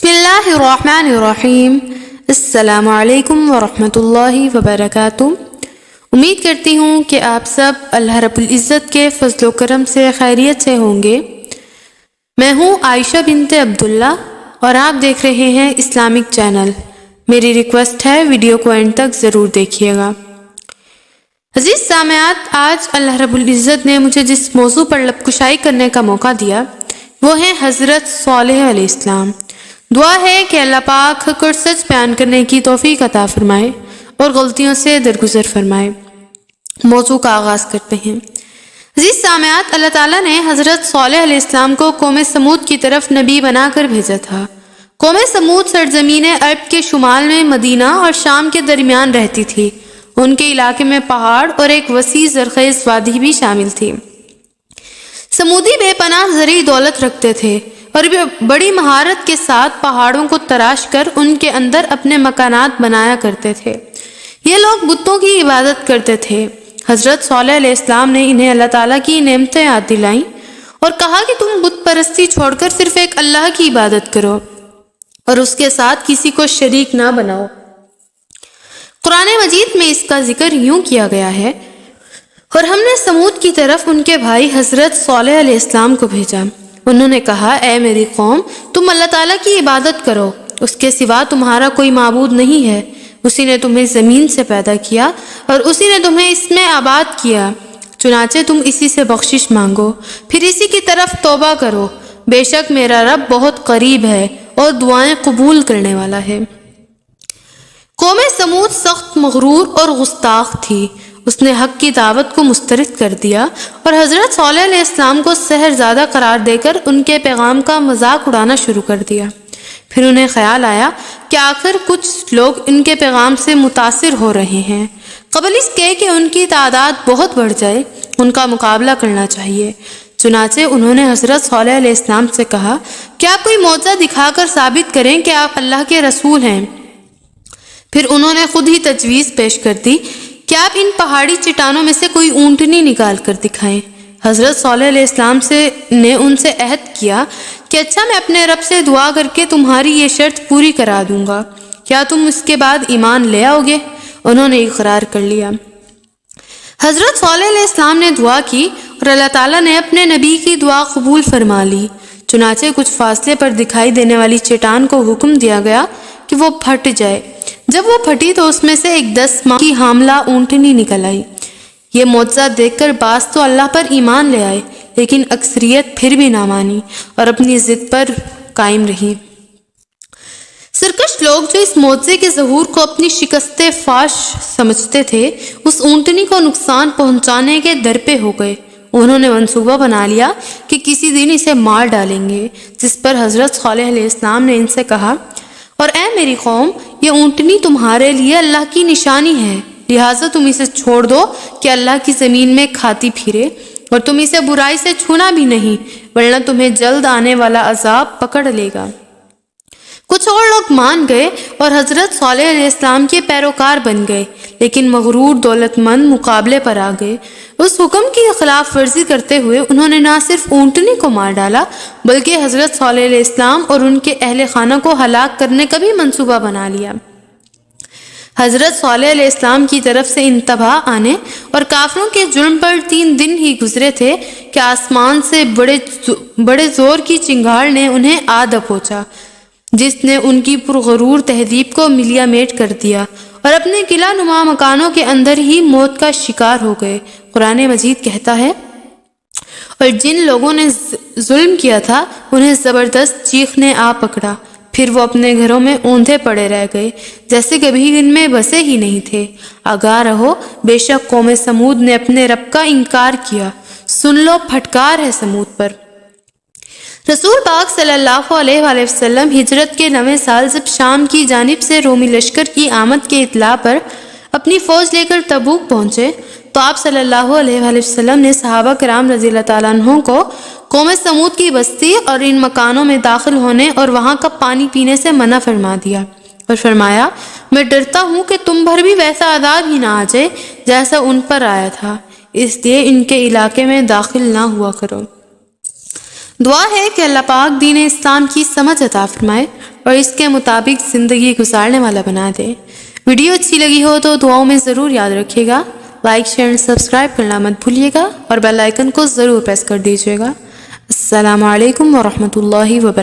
بسم اللہ الرحمن الرحیم۔ السلام علیکم ورحمۃ اللہ وبرکاتہ۔ امید کرتی ہوں کہ آپ سب اللہ رب العزت کے فضل و کرم سے خیریت سے ہوں گے۔ میں ہوں عائشہ بنت عبداللہ اور آپ دیکھ رہے ہیں اسلامک چینل۔ میری ریکویسٹ ہے ویڈیو کو اینڈ تک ضرور دیکھیے گا۔ عزیز سامعات، آج اللہ رب العزت نے مجھے جس موضوع پر لب کشائی کرنے کا موقع دیا وہ ہے حضرت صالح علیہ السلام۔ دعا ہے کہ اللہ پاک حق اور سچ بیان کرنے کی توفیق عطا فرمائے اور غلطیوں سے درگزر فرمائے۔ موضوع کا آغاز کرتے ہیں۔ عزیز سامعات، اللہ تعالیٰ نے حضرت صالح علیہ السلام کو قوم سمود کی طرف نبی بنا کر بھیجا تھا۔ قوم سمود سرزمین عرب کے شمال میں مدینہ اور شام کے درمیان رہتی تھی۔ ان کے علاقے میں پہاڑ اور ایک وسیع زرخیز وادی بھی شامل تھی۔ سمودی بے پناہ زرعی دولت رکھتے تھے اور بڑی مہارت کے ساتھ پہاڑوں کو تراش کر ان کے اندر اپنے مکانات بنایا کرتے تھے۔ یہ لوگ بتوں کی عبادت کرتے تھے۔ حضرت صالح علیہ السلام نے انہیں اللہ تعالیٰ کی نعمتیں یاد دلائیں اور کہا کہ تم بت پرستی چھوڑ کر صرف ایک اللہ کی عبادت کرو اور اس کے ساتھ کسی کو شریک نہ بناؤ۔ قرآن مجید میں اس کا ذکر یوں کیا گیا ہے، اور ہم نے سمود کی طرف ان کے بھائی حضرت صالح علیہ السلام کو بھیجا۔ انہوں نے کہا، اے میری قوم، تم اللہ تعالیٰ کی عبادت کرو، اس کے سوا تمہارا کوئی معبود نہیں ہے۔ اسی نے تمہیں زمین سے پیدا کیا اور اسی نے تمہیں اس میں آباد کیا، چنانچہ تم اسی سے بخشش مانگو، پھر اسی کی طرف توبہ کرو۔ بے شک میرا رب بہت قریب ہے اور دعائیں قبول کرنے والا ہے۔ قوم سمود سخت مغرور اور گستاخ تھی۔ اس نے حق کی دعوت کو مسترد کر دیا اور حضرت صالح علیہ السلام کو سحرزادہ قرار دے کر ان کے پیغام کا مذاق اڑانا شروع کر دیا۔ پھر انہیں خیال آیا کہ آخر کچھ لوگ ان کے پیغام سے متاثر ہو رہے ہیں، قبل اس کے کہ ان کی تعداد بہت بڑھ جائے ان کا مقابلہ کرنا چاہیے۔ چنانچہ انہوں نے حضرت صالح علیہ السلام سے کہا کہ آپ کوئی معجزہ دکھا کر ثابت کریں کہ آپ اللہ کے رسول ہیں۔ پھر انہوں نے خود ہی تجویز پیش کر دی کہ آپ ان پہاڑی چٹانوں میں سے کوئی اونٹنی نکال کر دکھائیں۔ حضرت صالح علیہ السلام نے ان سے عہد کیا کہ اچھا، میں اپنے رب سے دعا کر کے تمہاری یہ شرط پوری کرا دوں گا، کیا تم اس کے بعد ایمان لے آؤ گے؟ انہوں نے اقرار کر لیا۔ حضرت صالح علیہ السلام نے دعا کی اور اللہ تعالیٰ نے اپنے نبی کی دعا قبول فرما لی۔ چنانچہ کچھ فاصلے پر دکھائی دینے والی چٹان کو حکم دیا گیا کہ وہ پھٹ جائے۔ جب وہ پھٹی تو اس میں سے ایک 10 ماہ کی حاملہ اونٹنی نکل آئی۔ یہ معجزہ دیکھ کر بعض تو اللہ پر ایمان لے آئے، لیکن اکثریت پھر بھی نہ مانی اور اپنی ضد پر قائم رہی۔ سرکش لوگ جو اس معجزے کے ظہور کو اپنی شکست فاش سمجھتے تھے، اس اونٹنی کو نقصان پہنچانے کے درپے ہو گئے۔ انہوں نے منصوبہ بنا لیا کہ کسی دن اسے مار ڈالیں گے، جس پر حضرت صالح علیہ السلام نے ان سے کہا، اور اے میری قوم، یہ اونٹنی تمہارے لیے اللہ کی نشانی ہے، لہٰذا تم اسے چھوڑ دو کہ اللہ کی زمین میں کھاتی پھرے، اور تم اسے برائی سے چھونا بھی نہیں، ورنہ تمہیں جلد آنے والا عذاب پکڑ لے گا۔ کچھ اور لوگ مان گئے اور حضرت صالح علیہ السلام کے پیروکار بن گئے، لیکن مغرور دولت مند مقابلے پر آ گئے۔ اس حکم کی خلاف ورزی کرتے ہوئے انہوں نے نہ صرف اونٹنی کو مار ڈالا بلکہ حضرت صالح علیہ السلام اور ان کے اہل خانہ کو ہلاک کرنے کا بھی منصوبہ بنا لیا۔ حضرت صالح علیہ السلام کی طرف سے انتباہ آنے اور کافروں کے جرم پر 3 دن ہی گزرے تھے کہ آسمان سے بڑے زور کی چنگاڑ نے انہیں آ دبوچا، جس نے ان کی پرغرور تہذیب کو ملیا میٹ کر دیا اور اپنے قلعہ نما مکانوں کے اندر ہی موت کا شکار ہو گئے۔ قرآن مجید کہتا ہے، اور جن لوگوں نے ظلم کیا تھا انہیں زبردست چیخ نے آ پکڑا، پھر وہ اپنے گھروں میں اوندھے پڑے رہ گئے جیسے کبھی ان میں بسے ہی نہیں تھے۔ آگاہ رہو، بے شک قوم سمود نے اپنے رب کا انکار کیا، سن لو پھٹکار ہے سمود پر۔ رسول پاک صلی اللہ علیہ وآلہ وسلم ہجرت کے 9ویں سال جب شام کی جانب سے رومی لشکر کی آمد کے اطلاع پر اپنی فوج لے کر تبوک پہنچے تو آپ صلی اللہ علیہ وآلہ وسلم نے صحابہ کرام رضی اللہ تعالیٰ عنہ کو قوم سمود کی بستی اور ان مکانوں میں داخل ہونے اور وہاں کا پانی پینے سے منع فرما دیا اور فرمایا، میں ڈرتا ہوں کہ تم پر بھی ویسا عذاب ہی نہ آ جائے جیسا ان پر آیا تھا، اس لیے ان کے علاقے میں داخل نہ ہوا کرو۔ دعا ہے کہ اللہ پاک دین اسلام کی سمجھ عطا فرمائے اور اس کے مطابق زندگی گزارنے والا بنا دے۔ ویڈیو اچھی لگی ہو تو دعاؤں میں ضرور یاد رکھیے گا۔ لائک، شیئر اور سبسکرائب کرنا مت بھولیے گا اور بیل آئیکن کو ضرور پریس کر دیجیے گا۔ السلام علیکم ورحمۃ اللہ وبرکاتہ۔